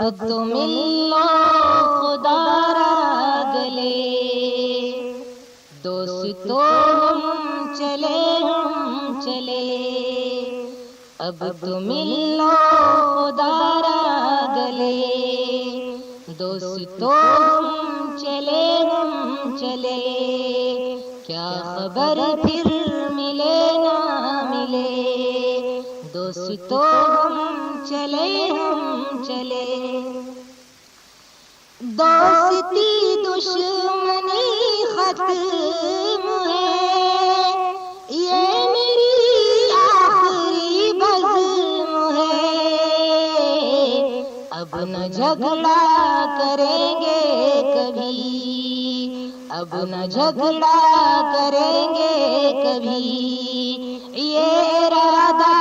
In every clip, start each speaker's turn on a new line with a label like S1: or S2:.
S1: اب تو مل لو خدا را گلے، دوستو ہم چلے، اب تو مل لو خدا را گلے، دوستو ہم چلے، کیا خبر پھر ملے نہ ملے، دوستو ہم چلے، دوستی دشمنی ختم ہے، یہ میری آخری بزم ہے، اب نہ جھگڑا کریں گے کبھی، اب نہ جھگڑا کریں گے کبھی، یہ ارادہ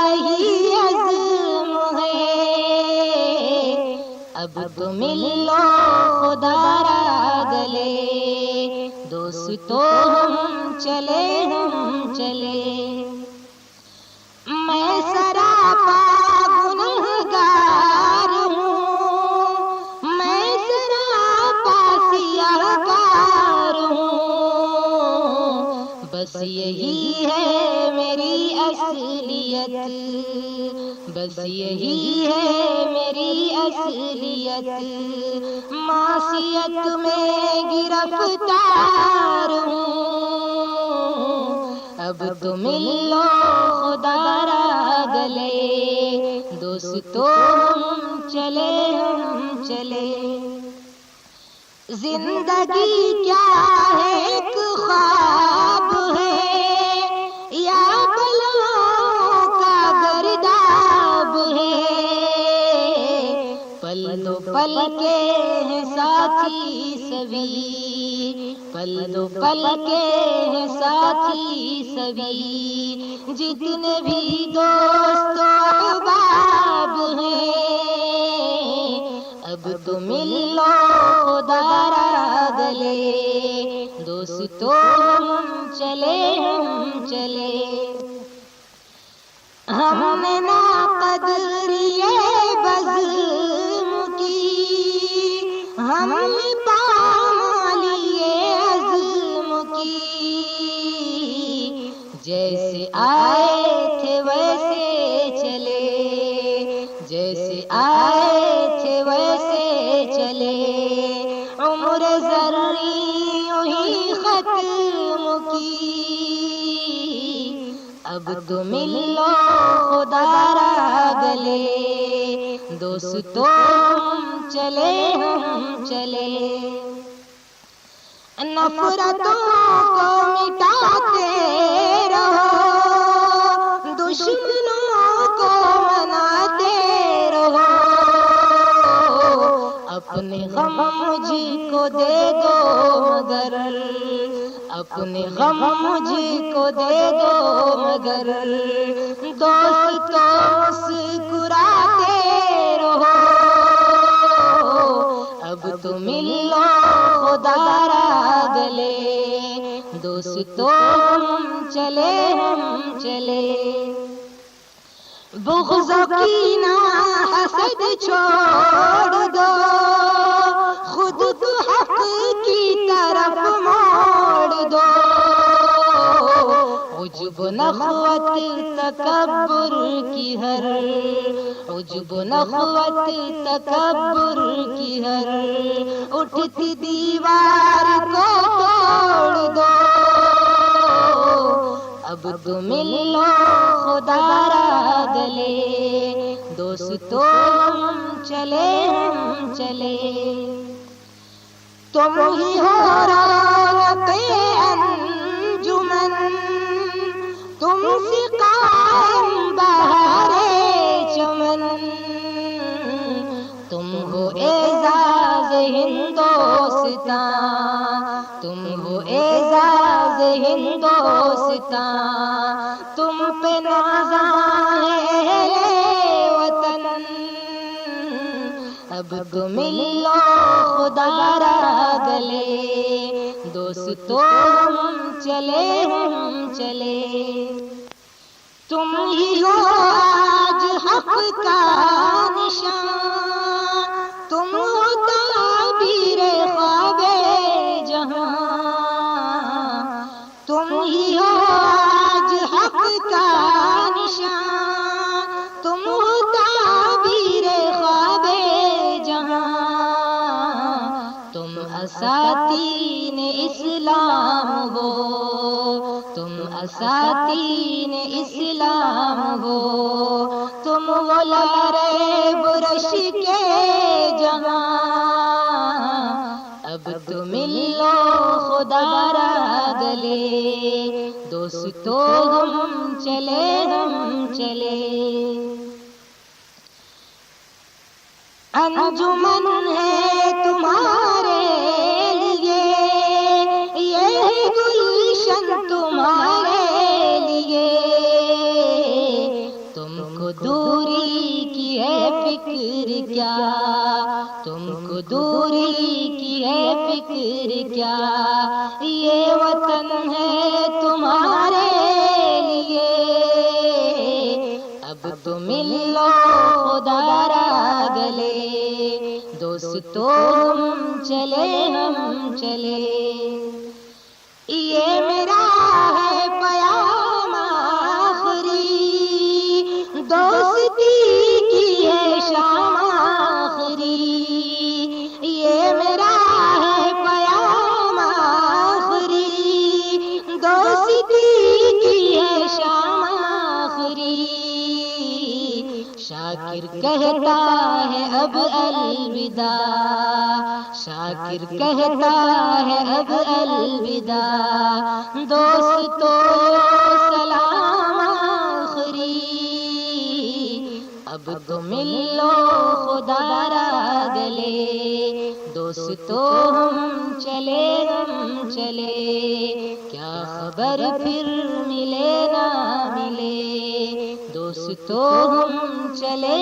S1: یہی عزم ہے، اب تو مل لو خدا را گلے، دوستو ہم چلے، میں سراپا گنہگار ہوں، میں سراپا سیاہکار ہوں، بس یہی ہے میری اصلیت، بس یہی ہے میری اصلیت، معصیت میں گرفتار ہوں، اب تو مل لو خدا را گلے، دوستو ہم چلے، زندگی کیا ہے ایک خواب ہے یا بلاؤں کا گرداب ہے، پل دو پل کے ہیں ساتھی سبھی، پل دو پل کے ہیں ساتھی سبھی، جتنے بھی دوست و احباب ہیں، اب تو مل لو خدا را گلے، دوستو ہم چلے، ہم نے ناقدری بزم کی، ہم نے پامالی عزم کی، جیسے آئے تھے ویسے چلے، جیسے آئے تھے ویسے چلے، عمر ذری یوں ہی ختم کی، اب تو مل لو خدا را گلے، دوستو ہم چلے، نفرتوں کو مٹاتے رہو، دشمنوں کو مناتے رہو، اپنے غم مجھ کو دے دو مگر، اپنے غم مجھ کو دے دو مگر، دوستو مسکراتے رہو، اب تو مل لو خدا را گلے، دوستو ہم چلے، بغض و کینہ حسد چھوڑ دو، خود کو حق کی طرف موڑ دو، عجب و نخوت تکبر کی ہر، عجب و نخوت تکبر کی ہر اٹھتی دیوار کو توڑ دو، اب تو مل لو خدا را گلے، دوستو ہم چلے، تم ہی ہو رونق انجمن، تم سے قائم بہار چمن، تم ہو اعزاز ہندوستاں، تم ہو اعزاز ہندوستاں، تم پہ نازاں ہے وطن، اب تو مل لو خدا را گلے، دوستو ہم چلے، تم ہی ہو آج حق کا نشان، اساتین اسلام ہو، تم غلارے برش کے جہاں، اب تو مل لو خدا را گلے، دوستو ہم چلے انجمن ہے تمہارے لیے، یہ گلشن تمہارے لیے، تم کو دوری کی ہے فکر کیا، تم کو دوری کی ہے فکر کیا، یہ وطن ہے تمہارے لیے، اب تو مل لو خدا را گلے، دوستو ہم چلے، یہ میرا ہے پیام آخری، دوستی کی ہے شام آخری، یہ میرا ہے پیام آخری، دوستی کی ہے شام آخری، شاکر کہتا ہے اب الوداع، شاکر کہتا ہے اب الوداع، دوستو سلام آخری، اب تو مل لو خدا را گلے، دوستو ہم چلے، کیا خبر پھر ملے نہ ملے، دوستو ہم چلے